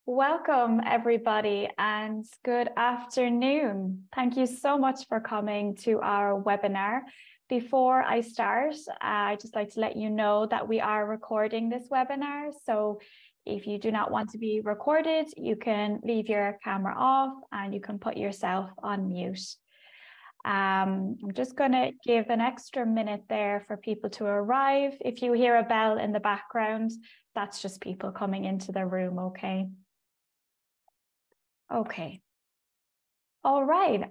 Welcome, everybody, and good afternoon. Thank you so much for coming to our webinar. Before I start, I'd just like to let you know that we are recording this webinar. So if you do not want to be recorded, you can leave your camera off and you can put yourself on mute. I'm just going to give an extra minute there for people to arrive. If you hear a bell in the background, that's just people coming into the room, okay? Okay. All right.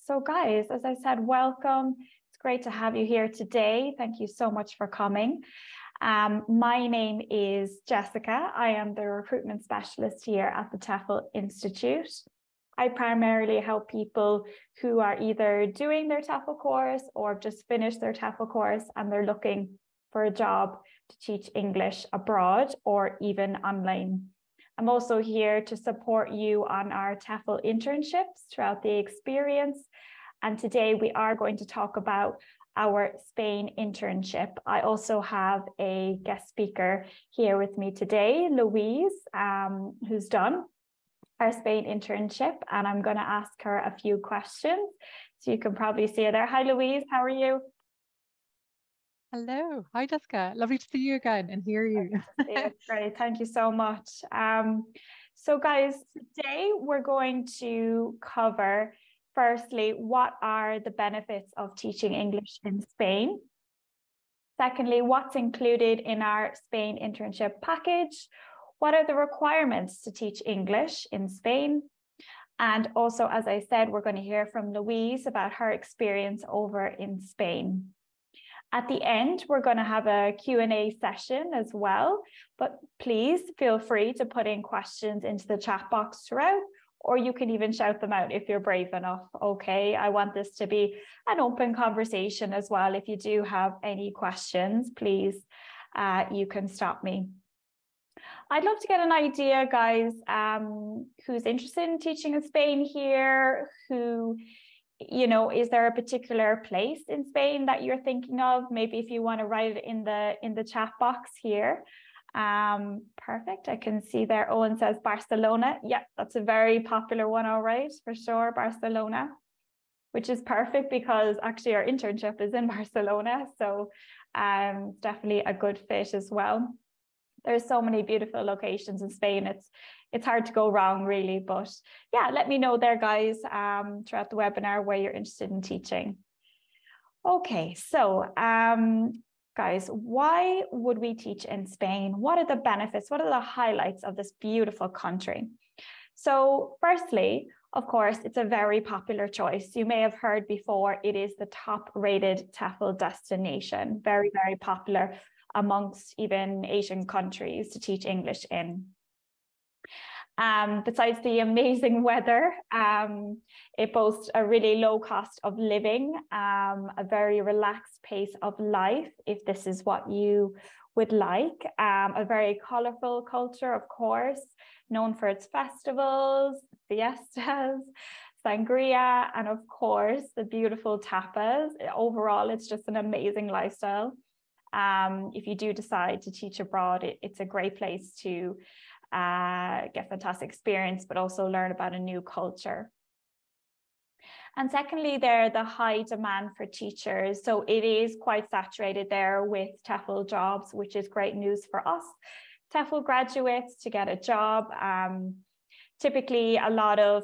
So guys, as I said, welcome. It's great to have you here today. Thank you so much for coming. My name is Jessica. I am the recruitment specialist here at the TEFL Institute. I primarily help people who are either doing their TEFL course or just finished their TEFL course and they're looking for a job to teach English abroad or even online. I'm also here to support you on our TEFL internships throughout the experience. And today we are going to talk about our Spain internship. I also have a guest speaker here with me today, Louise, who's done our Spain internship. And I'm going to ask her a few questions. So you can probably see her there. Hi, Louise. How are you? Hello. Hi, Jessica. Lovely to see you again and hear you. It's great. Thank you so much. So guys, today we're going to cover, firstly, what are the benefits of teaching English in Spain? Secondly, what's included in our Spain internship package? What are the requirements to teach English in Spain? And also, as I said, we're going to hear from Louise about her experience over in Spain. At the end, we're going to have a Q&A session as well, but please feel free to put in questions into the chat box throughout, or you can even shout them out if you're brave enough, okay? I want this to be an open conversation as well. If you do have any questions, please, you can stop me. I'd love to get an idea, guys, who's interested in teaching in Spain here, is there a particular place in Spain that you're thinking of? Maybe if you want to write it in the chat box here. Perfect. I can see there. Owen says Barcelona. Yeah, that's a very popular one. All right, for sure, Barcelona, which is perfect because actually our internship is in Barcelona. So definitely a good fit as well. There's so many beautiful locations in Spain. It's hard to go wrong, really. But yeah, let me know there, guys, throughout the webinar where you're interested in teaching. Okay, so guys, why would we teach in Spain? What are the benefits? What are the highlights of this beautiful country? So firstly, of course, it's a very popular choice. You may have heard before, it is the top-rated TEFL destination. Very, very popular amongst even Asian countries to teach English in. Besides the amazing weather, it boasts a really low cost of living, a very relaxed pace of life, if this is what you would like, a very colorful culture, of course, known for its festivals, fiestas, sangria, and of course, the beautiful tapas. Overall, it's just an amazing lifestyle. If you do decide to teach abroad, it's a great place to get fantastic experience, but also learn about a new culture. And secondly, there, the high demand for teachers. So it is quite saturated there with TEFL jobs, which is great news for us TEFL graduates to get a job. Typically, a lot of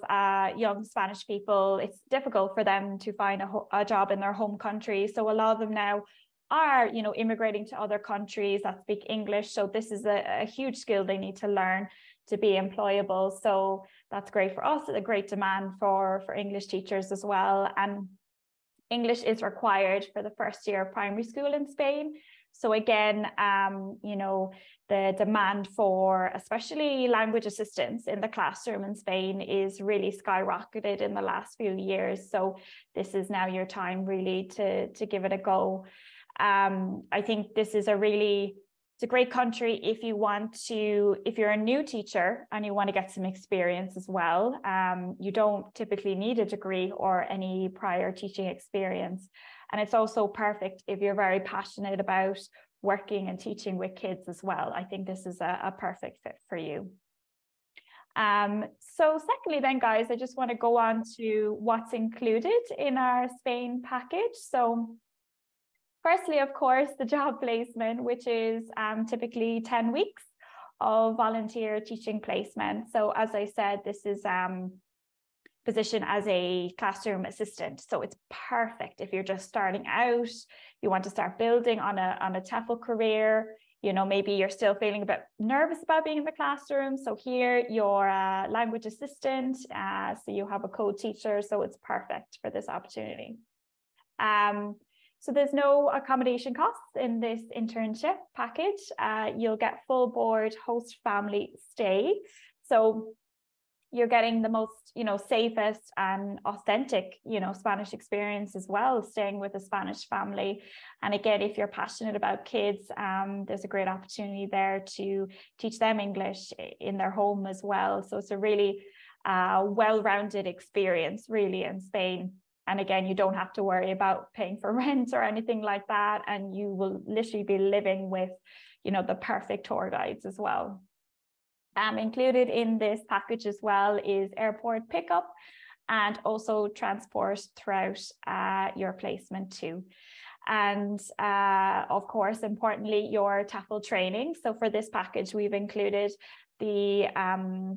young Spanish people, it's difficult for them to find a job in their home country. So a lot of them now are, immigrating to other countries that speak English. So this is a huge skill they need to learn to be employable. So that's great for us. A great demand for English teachers as well. And English is required for the first year of primary school in Spain. So again, the demand for especially language assistance in the classroom in Spain is really skyrocketed in the last few years. So this is now your time really to give it a go. I think this is it's a great country if you're a new teacher and you want to get some experience as well. You don't typically need a degree or any prior teaching experience. And it's also perfect if you're very passionate about working and teaching with kids as well. I think this is a perfect fit for you. So secondly then, guys, I just want to go on to what's included in our Spain package. So firstly, of course, the job placement, which is typically 10 weeks of volunteer teaching placement. So as I said, this is position as a classroom assistant. So it's perfect if you're just starting out, you want to start building on a TEFL career, you know, maybe you're still feeling a bit nervous about being in the classroom. So here you're a language assistant, so you have a co-teacher, so it's perfect for this opportunity. So there's no accommodation costs in this internship package. You'll get full board host family stay. So you're getting the most, you know, safest and authentic, you know, Spanish experience as well, staying with a Spanish family. And again, if you're passionate about kids, there's a great opportunity there to teach them English in their home as well. So it's a really well-rounded experience really in Spain. And again, you don't have to worry about paying for rent or anything like that. And you will literally be living with, you know, the perfect tour guides as well. Included in this package as well is airport pickup and also transport throughout your placement too. And of course, importantly, your TEFL training. So for this package, we've included the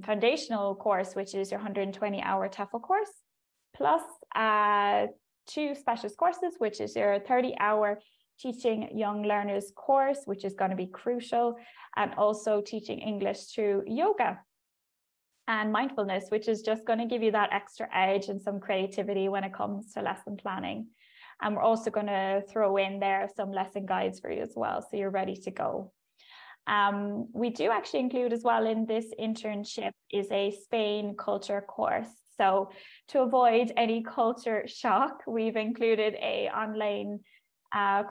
foundational course, which is your 120-hour TEFL course, plus 2 specialist courses, which is your 30-hour teaching young learners course, which is going to be crucial, and also teaching English through yoga and mindfulness, which is just going to give you that extra edge and some creativity when it comes to lesson planning. And we're also going to throw in there some lesson guides for you as well, so you're ready to go. We do actually include as well in this internship is a Spain culture course. So to avoid any culture shock, we've included a online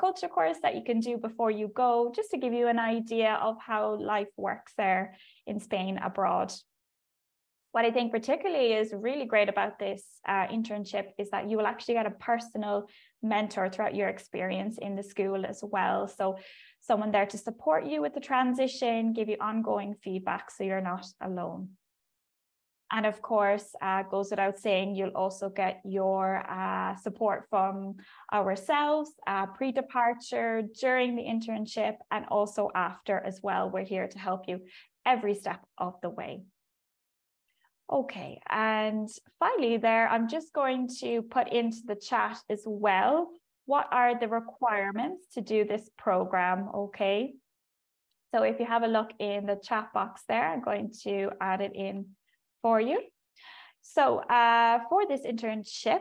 culture course that you can do before you go, just to give you an idea of how life works there in Spain abroad. What I think particularly is really great about this internship is that you will actually get a personal mentor throughout your experience in the school as well. So someone there to support you with the transition, give you ongoing feedback so you're not alone. And of course, goes without saying, you'll also get your support from ourselves pre-departure, during the internship, and also after as well. We're here to help you every step of the way. Okay, and finally there, I'm just going to put into the chat as well, what are the requirements to do this program, okay? So if you have a look in the chat box there, I'm going to add it in for you. So for this internship,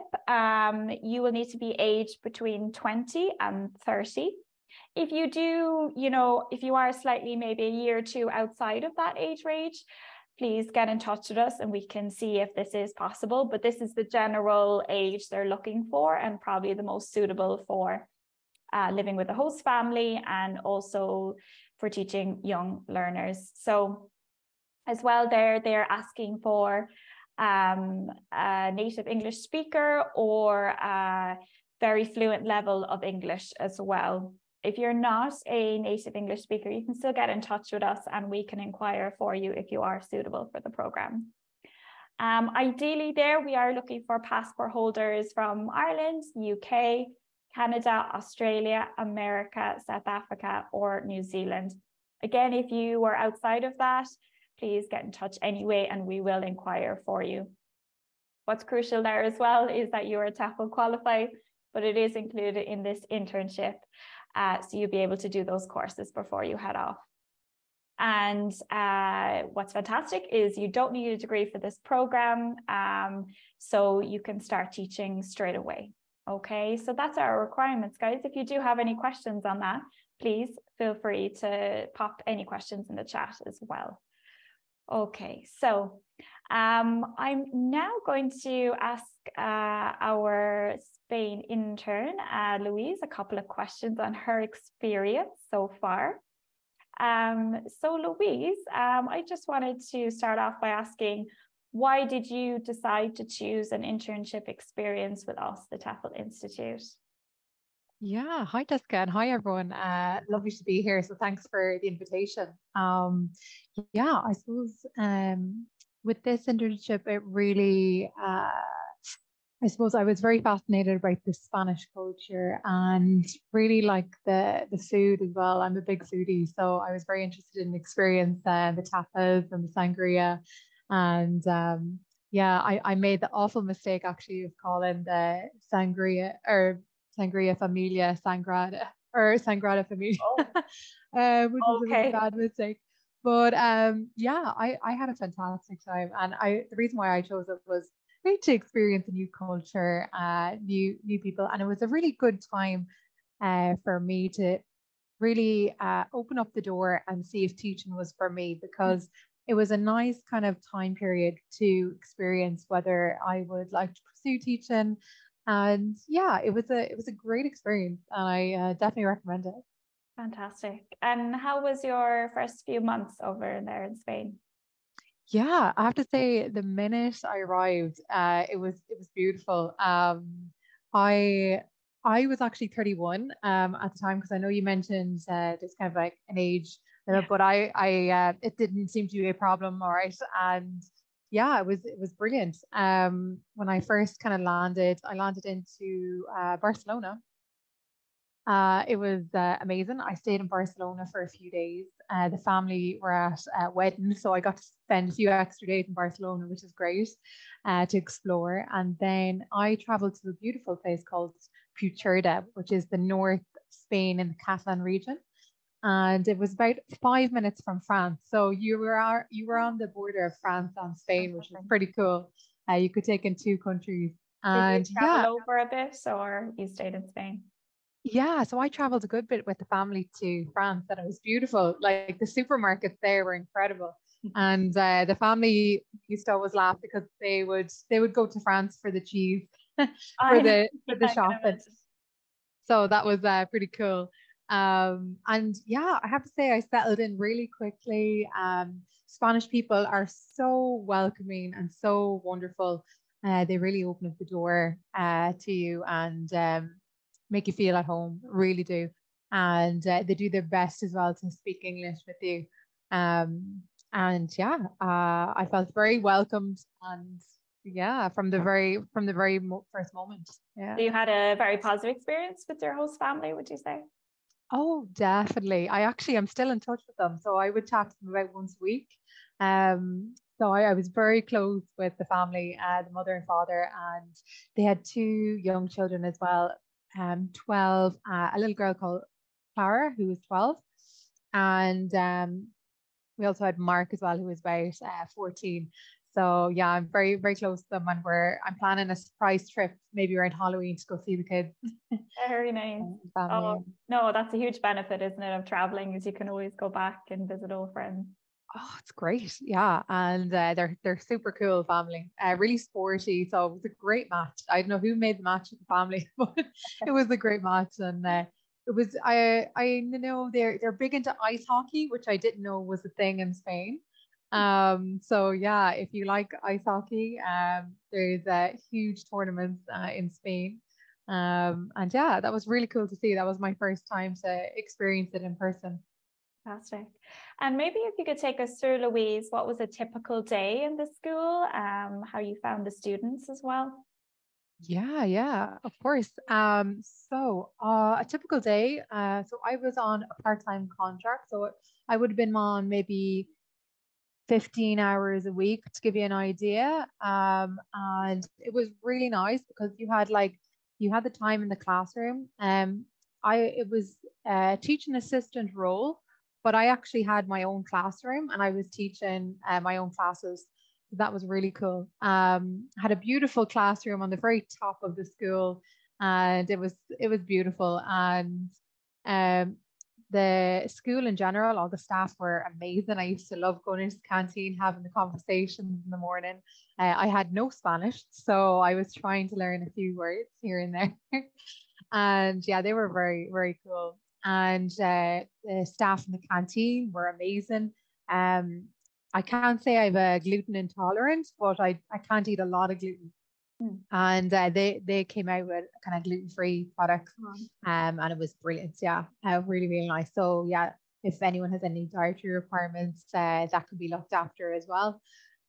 you will need to be aged between 20 and 30. If you do, you know, if you are slightly maybe a year or two outside of that age range, please get in touch with us and we can see if this is possible. But this is the general age they're looking for and probably the most suitable for living with a host family and also for teaching young learners. So as well, they're asking for a native English speaker or a very fluent level of English as well. If you're not a native English speaker, you can still get in touch with us and we can inquire for you if you are suitable for the program. Ideally there, we are looking for passport holders from Ireland, UK, Canada, Australia, America, South Africa, or New Zealand. Again, if you are outside of that, please get in touch anyway, and we will inquire for you. What's crucial there as well is that you are TEFL qualified, but it is included in this internship. So you'll be able to do those courses before you head off. And what's fantastic is you don't need a degree for this program, so you can start teaching straight away. Okay, so that's our requirements, guys. If you do have any questions on that, please feel free to pop any questions in the chat as well. Okay, so I'm now going to ask our Spain intern, Louise, a couple of questions on her experience so far. So Louise, I just wanted to start off by asking, why did you decide to choose an internship experience with us, the TEFL Institute? Yeah, hi Jessica and hi everyone. Lovely to be here. So thanks for the invitation. Yeah, I suppose with this internship, it really, I suppose I was very fascinated about the Spanish culture and really like the food as well. I'm a big foodie, so I was very interested in the experience the tapas and the sangria. And yeah, I made the awful mistake actually of calling the sangria or sangria familia sangrada or sangrada familia, Oh, which is a really okay. bad mistake. But yeah, I had a fantastic time, and the reason why I chose it was great to experience a new culture, new people, and it was a really good time for me to really open up the door and see if teaching was for me, because it was a nice kind of time period to experience whether I would like to pursue teaching. And yeah, it was a great experience, and I definitely recommend it. Fantastic. And how was your first few months over there in Spain? Yeah, I have to say, the minute I arrived, it was beautiful. I I was actually 31 at the time, because I know you mentioned there's kind of like an age limit, Yeah. but I it didn't seem to be a problem, all right. And yeah, it was brilliant. When I first kind of landed, I landed into Barcelona. It was amazing. I stayed in Barcelona for a few days. The family were at a wedding, so I got to spend a few extra days in Barcelona, which is great to explore. And then I traveled to a beautiful place called Puigcerdà, which is the North Spain in the Catalan region. And it was about 5 minutes from France. So you were on the border of France and Spain, which was Fantastic. pretty cool. You could take in two countries. Did you And travel yeah, over a bit or you stayed in Spain? yeah, so I traveled a good bit with the family to France, and it was beautiful. Like the supermarkets there were incredible, and the family used to always laugh because they would go to France for the cheese, for I know. the Yeah, for the I can shopping. imagine. So that was pretty cool. And yeah, I have to say I settled in really quickly. Spanish people are so welcoming and so wonderful. They really open up the door to you and make you feel at home, really do. And they do their best as well to speak English with you. And yeah, I felt very welcomed, and yeah, from the very first moment. So Yeah. you had a very positive experience with your host family, would you say? Oh, definitely. I'm still in touch with them. So I would chat to them about once a week. So I was very close with the family, the mother and father, and they had two young children as well. 12, a little girl called Clara, who was 12. And we also had Mark as well, who was about 14. So yeah, I'm very, very close to them, and I'm planning a surprise trip maybe around Halloween to go see the kids Very nice. and family. Oh, no, that's a huge benefit, isn't it, of traveling, is you can always go back and visit old friends. Oh, it's great. Yeah. And they're super cool family. Really sporty. So it was a great match. I don't know who made the match with the family, but it was a great match. And it was I know they're big into ice hockey, which I didn't know was a thing in Spain. So yeah, if you like ice hockey, there's huge tournaments in Spain. And yeah, that was really cool to see. That was my first time to experience it in person. Fantastic. And maybe if you could take us through, Louise, what was a typical day in the school, how you found the students as well? Yeah, yeah, of course. So a typical day, so I was on a part-time contract, so I would have been on maybe 15 hours a week to give you an idea. And it was really nice because you had the time in the classroom. It was a teaching assistant role, but I actually had my own classroom and I was teaching my own classes. That was really cool. Had a beautiful classroom on the very top of the school, and it was beautiful. And um, the school in general, all the staff were amazing. I used to love going into the canteen, having the conversations in the morning. I had no Spanish, so I was trying to learn a few words here and there. And yeah, they were very, very cool. And the staff in the canteen were amazing. Um, I can't say I have a gluten intolerance, but I can't eat a lot of gluten. Hmm. And they came out with kind of gluten-free products, and it was brilliant. Yeah, really, really nice. So yeah, if anyone has any dietary requirements, that could be looked after as well.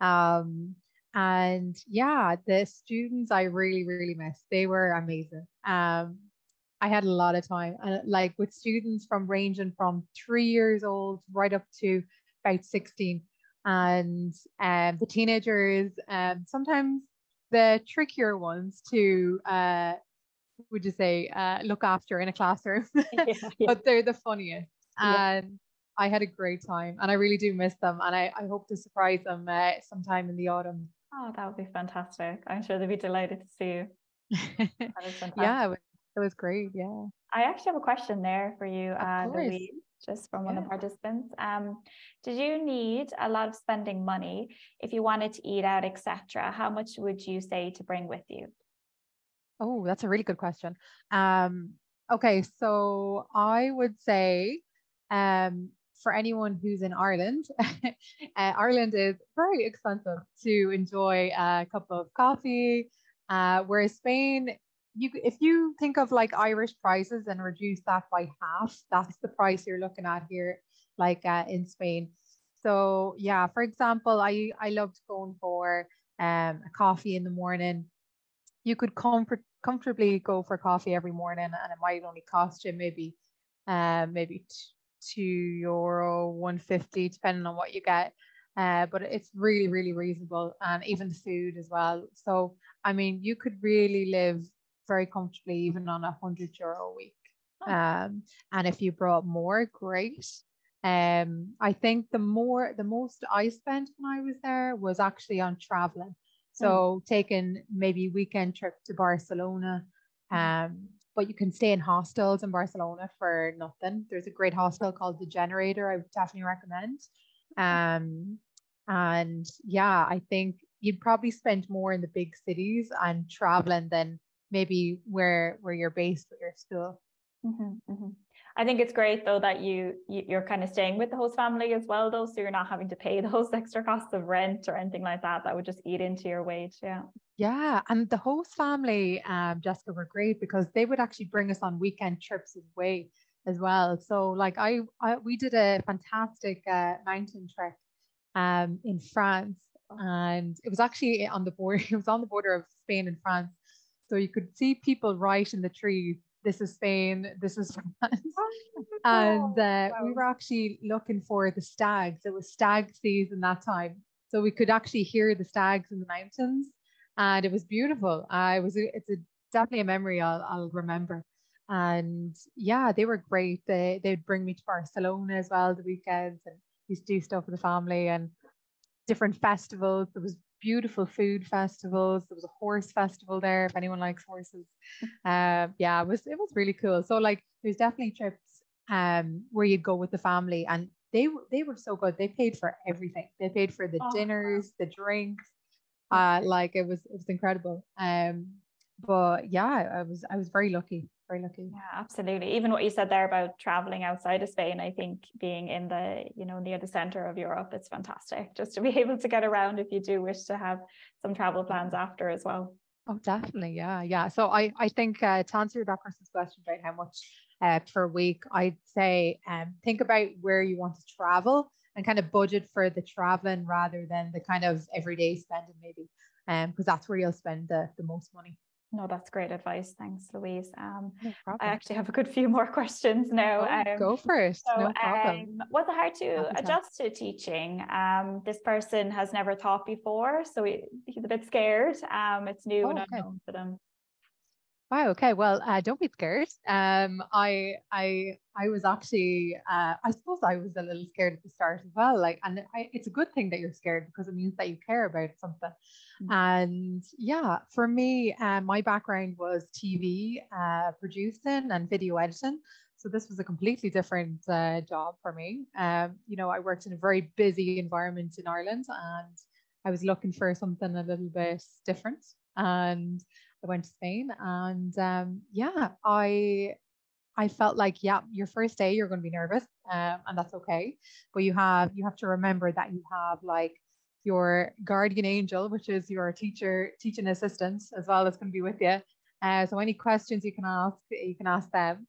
Um, and yeah, the students I really, really missed. They were amazing. I had a lot of time, and like with students from ranging from 3 years old right up to about 16, and the teenagers, sometimes the trickier ones to would you say look after in a classroom, Yeah, yeah, but they're the funniest. yeah. And I had a great time, and I really do miss them, and I hope to surprise them sometime in the autumn. Oh, that would be fantastic. I'm sure they'd be delighted to see you. That is fantastic. Yeah, it was great. Yeah, I actually have a question there for you, of course. Louise, just from one of Yeah. the participants. Did you need a lot of spending money if you wanted to eat out, etc.? How much would you say to bring with you? Oh, that's a really good question. Um, okay, so I would say, for anyone who's in Ireland, Ireland is very expensive to enjoy a cup of coffee. Whereas Spain, if you think of like Irish prices and reduce that by half, that's the price you're looking at here, like in Spain. So yeah, for example, I loved going for a coffee in the morning. You could comfortably go for coffee every morning, and it might only cost you maybe €2, 150, depending on what you get. But it's really, really reasonable, and even the food as well. So I mean, you could really live very comfortably even on €100 a week. Oh, Um, and if you brought more, great. I think the most I spent when I was there was actually on traveling. mm, So taking maybe weekend trip to Barcelona. mhm. But you can stay in hostels in Barcelona for nothing. There's a great hostel called The Generator. I would definitely recommend. Um, and yeah, I think you'd probably spend more in the big cities and traveling than maybe where you're based with your school. Mhm, mhm. I think it's great though that you're kind of staying with the host family as well though, so you're not having to pay those extra costs of rent or anything like that. That would just eat into your wage. Yeah. Yeah, and the host family, Jessica, were great because they would actually bring us on weekend trips away as well. So, like, we did a fantastic mountain trek in France, and it was actually on the border. It was on the border of Spain and France, so you could see people right in the trees. This is Spain. This is France. And Oh, we were wow. actually looking for the stags. It was stag season that time. So we could actually hear the stags in the mountains. And it was beautiful. It's definitely a memory I'll remember. And yeah, they were great. They'd bring me to Barcelona as well the weekends, and used to do stuff with the family and different festivals. There was beautiful food festivals. There was a horse festival there if anyone likes horses. Yeah, it was really cool. So like there's definitely trips where you'd go with the family, and they were so good. They paid for everything. They paid for the Oh, wow. dinners, the drinks. That's Like it was incredible. But yeah, I was very lucky, very lucky. Yeah, absolutely. Even what you said there about traveling outside of Spain, I think being in near the center of Europe, it's fantastic just to be able to get around if you do wish to have some travel plans after as well. Oh, definitely. Yeah. Yeah. So I think to answer that person's question about how much per week, I'd say think about where you want to travel and kind of budget for the traveling rather than the kind of everyday spending maybe. Because that's where you'll spend the most money. No, that's great advice. Thanks, Louise. No I problem. actually have a good few more questions now. Oh, go for it. So, No problem. was it hard to Happy to help. adjust to teaching? This person has never taught before, so he's a bit scared. It's new and Oh, okay. unknown for them. Wow. Okay. Well, don't be scared. I was actually, I suppose I was a little scared at the start as well. Like, and it's a good thing that you're scared because it means that you care about something. Mm. And yeah, for me, my background was TV, producing and video editing. So this was a completely different job for me. I worked in a very busy environment in Ireland, and I was looking for something a little bit different. And I went to Spain, and yeah, I felt like yeah, your first day you're going to be nervous, and that's okay. But you have to remember that you have like your guardian angel, which is your teaching assistant, as well as going to be with you. So any questions you can ask them.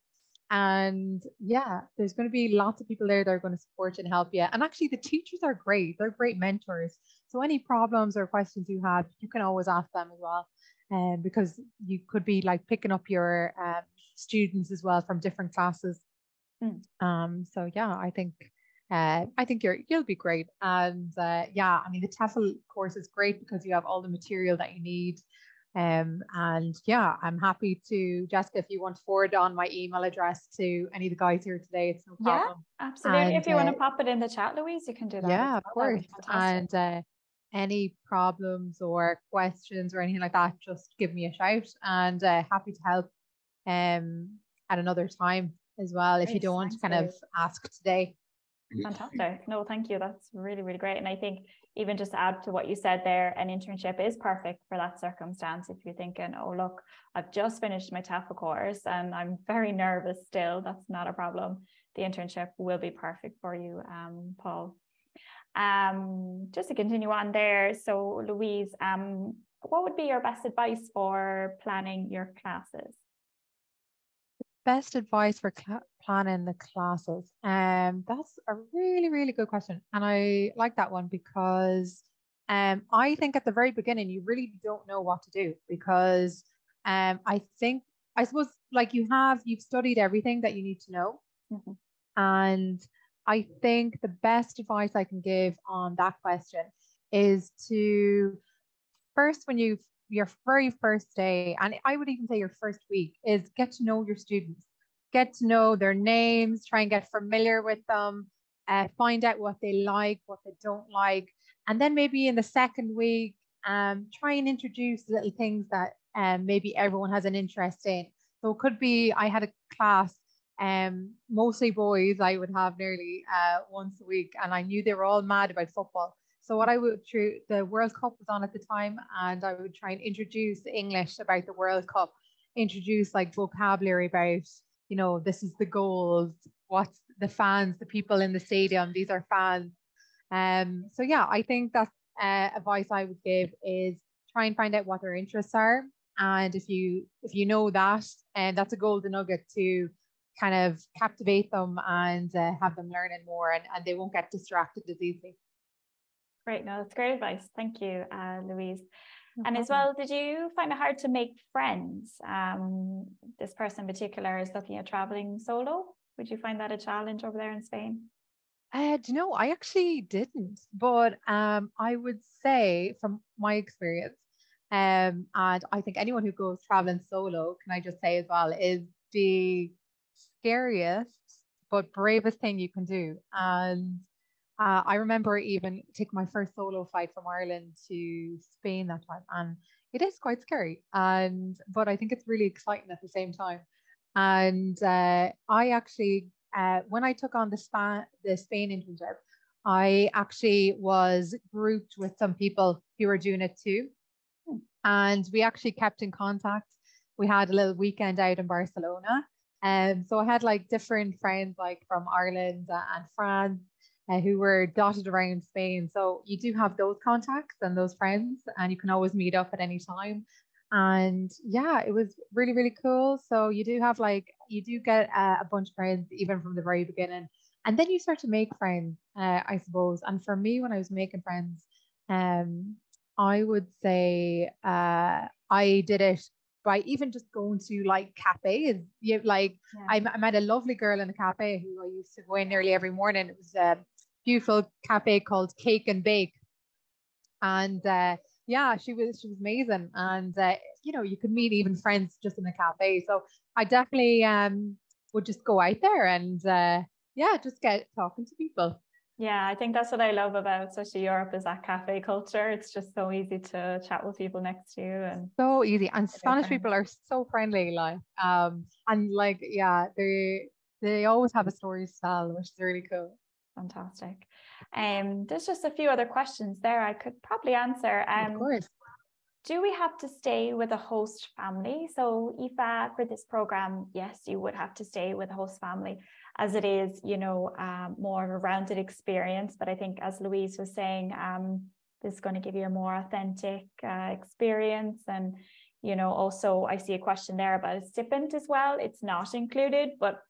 And yeah, there's going to be lots of people there that are going to support you and help you. And actually, the teachers are great. They're great mentors. So any problems or questions you have, you can always ask them as well. Because you could be like picking up your students as well from different classes. So yeah, I think you'll be great. And yeah, I mean the TEFL course is great because you have all the material that you need. And yeah, I'm happy to, Jessica, if you want to forward on my email address to any of the guys here today, it's no Yeah, problem. absolutely. If you want to pop it in the chat, Louise, you can do that as Yeah, of well. That would course. be fantastic. And any problems or questions or anything like that, just give me a shout, and happy to help at another time as well if you Great, don't thanks, kind of Louise. ask today. Fantastic. No, thank you. That's really, really great. And I think even just to add to what you said there, an internship is perfect for that circumstance. If you're thinking, oh, look, I've just finished my TEFL course and I'm very nervous still, that's not a problem. The internship will be perfect for you, Paul. Just to continue on there. So Louise, what would be your best advice for planning your classes? Best advice for planning the classes. That's a really, really good question. And I like that one because I think at the very beginning, you really don't know what to do because I suppose like you've studied everything that you need to know. And I think the best advice I can give on that question is to first, when your very first day, and I would even say your first week, is get to know your students, get to know their names, try and get familiar with them, find out what they like, what they don't like. And then maybe in the second week, try and introduce little things that maybe everyone has an interest in. So it could be I had a class, mostly boys, I would have nearly once a week, and I knew they were all mad about football. So what I would do, the World Cup was on at the time, and I would try and introduce English about the World Cup, introduce like vocabulary about, this is the goals, what's the fans, the people in the stadium, these are fans. So yeah, I think that's advice I would give is try and find out what their interests are. And if you know that, and that's a golden nugget to kind of captivate them and have them learning more, and they won't get distracted as easily. Great. No, that's great advice. Thank you, Louise. No problem. As well, did you find it hard to make friends? This person in particular is looking at traveling solo. Would you find that a challenge over there in Spain? Do you know, I actually didn't, but I would say from my experience, and I think anyone who goes traveling solo, can I just say as well, is the scariest but bravest thing you can do. And I remember even taking my first solo flight from Ireland to Spain that time, and it is quite scary. But I think it's really exciting at the same time. And I actually, when I took on the Spain internship, I actually was grouped with some people who were doing it too, and we actually kept in contact. We had a little weekend out in Barcelona, and so I had like different friends like from Ireland and France who were dotted around Spain. So you do have those contacts and those friends, and you can always meet up at any time. And yeah, it was really, really cool. So you do get a bunch of friends even from the very beginning. And then you start to make friends, I suppose. And for me, when I was making friends, I would say I did it by even just going to like cafes. I met a lovely girl in a cafe who I used to go in nearly every morning. It was a beautiful cafe called Cake and Bake, and yeah, she was amazing. And you could meet even friends just in a cafe. So I definitely would just go out there and just get talking to people. Yeah, I think that's what I love about especially Europe is that cafe culture. It's just so easy to chat with people next to you, and so easy. And Spanish people are so friendly, and like they always have a story to tell, which is really cool. Fantastic. There's just a few other questions there I could probably answer. Of course. Do we have to stay with a host family? So Aoife, for this program, yes, you would have to stay with a host family, as it is, more of a rounded experience. But I think, as Louise was saying, this is going to give you a more authentic experience. And, also I see a question there about a stipend as well. It's not included, but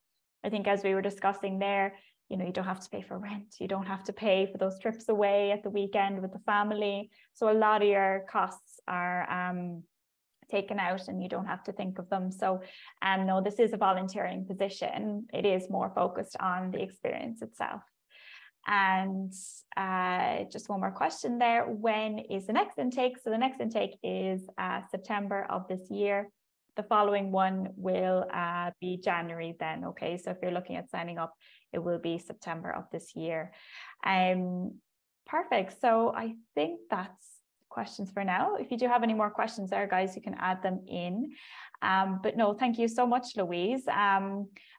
I think as we were discussing there, you know, you don't have to pay for rent. You don't have to pay for those trips away at the weekend with the family. So a lot of your costs are taken out and you don't have to think of them. So no, this is a volunteering position. It is more focused on the experience itself. And just one more question there. When is the next intake? So the next intake is September of this year. The following one will be January then. Okay, so if you're looking at signing up, it will be September of this year. Perfect. So I think that's questions for now. If you do have any more questions there, guys, you can add them in. But no, thank you so much, Louise.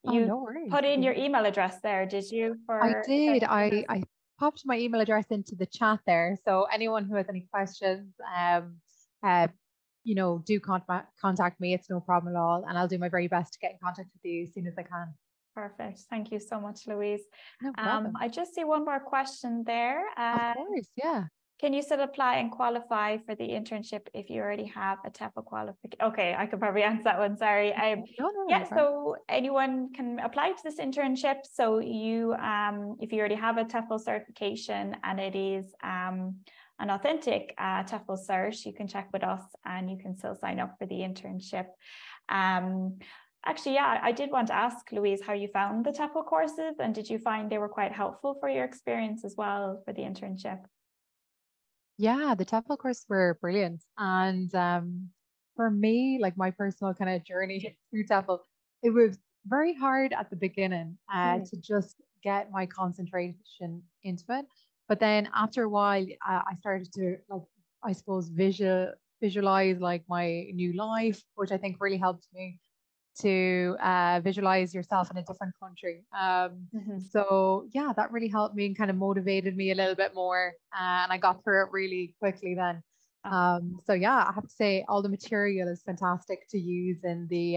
You no worries. Put in your email address there, did you? I did. I popped my email address into the chat there. So anyone who has any questions, you know, do contact me. It's no problem at all. And I'll do my very best to get in contact with you as soon as I can. Perfect. Thank you so much, Louise. No problem. I just see one more question there. Of course, yeah. Can you still apply and qualify for the internship if you already have a TEFL qualification? Okay, I could probably answer that one. Sorry. No, so anyone can apply to this internship. So you, if you already have a TEFL certification and it is an authentic TEFL cert, you can check with us and you can still sign up for the internship. Actually, yeah, I did want to ask Louise how you found the TEFL courses, and did you find they were quite helpful for your experience as well for the internship? Yeah, the TEFL courses were brilliant. And for me, like my personal kind of journey through TEFL, it was very hard at the beginning to just get my concentration into it. But then after a while, I started to, like, I suppose, visualize like my new life, which I think really helped me to visualize yourself in a different country. So yeah, that really helped me and kind of motivated me a little bit more, and I got through it really quickly then. So yeah, I have to say all the material is fantastic to use in the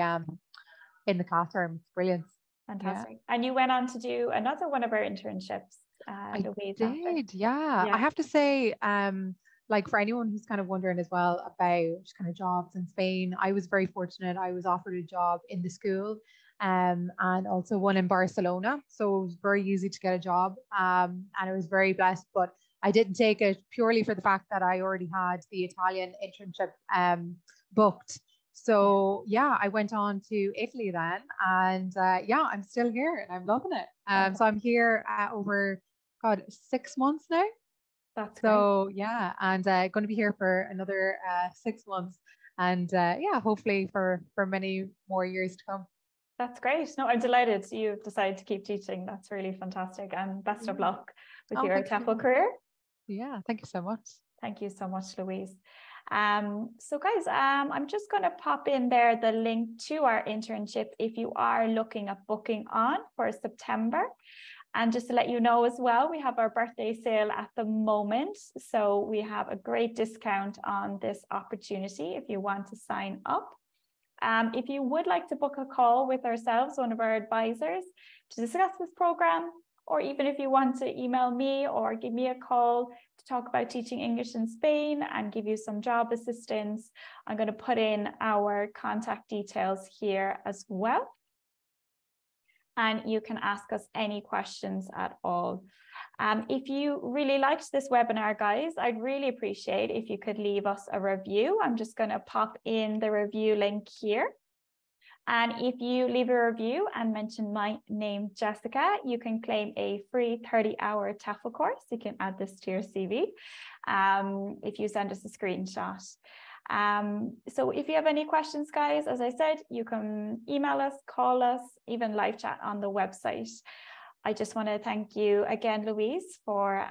classroom. It's brilliant. Fantastic. Yeah. And you went on to do another one of our internships. Louise, did, yeah. I have to say, like for anyone who's kind of wondering as well about kind of jobs in Spain, I was very fortunate. I was offered a job in the school, and also one in Barcelona. So it was very easy to get a job, and I was very blessed. But I didn't take it purely for the fact that I already had the Italian internship booked. So yeah, I went on to Italy then, and yeah, I'm still here and I'm loving it. So I'm here over 6 months now. That's so great. Yeah, and going to be here for another 6 months, and yeah, hopefully for many more years to come. That's great. No, I'm delighted you've decided to keep teaching. That's really fantastic, and best of luck with your TEFL career. Yeah, thank you so much. Thank you so much, Louise. So guys, I'm just going to pop in there the link to our internship if you are looking at booking on for September. And just to let you know as well, we have our birthday sale at the moment. So we have a great discount on this opportunity if you want to sign up. If you would like to book a call with ourselves, one of our advisors, to discuss this program, or even if you want to email me or give me a call to talk about teaching English in Spain and give you some job assistance, I'm going to put in our contact details here as well. And you can ask us any questions at all. If you really liked this webinar, guys, I'd really appreciate if you could leave us a review. I'm just going to pop in the review link here. And if you leave a review and mention my name, Jessica, you can claim a free 30-hour TEFL course. You can add this to your CV if you send us a screenshot. So if you have any questions, guys, as I said, you can email us, call us, even live chat on the website. I just want to thank you again, Louise, for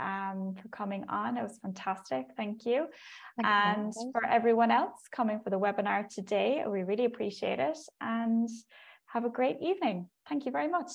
coming on. It was fantastic. Thank you. And for everyone else coming for the webinar today, we really appreciate it, and have a great evening. Thank you very much.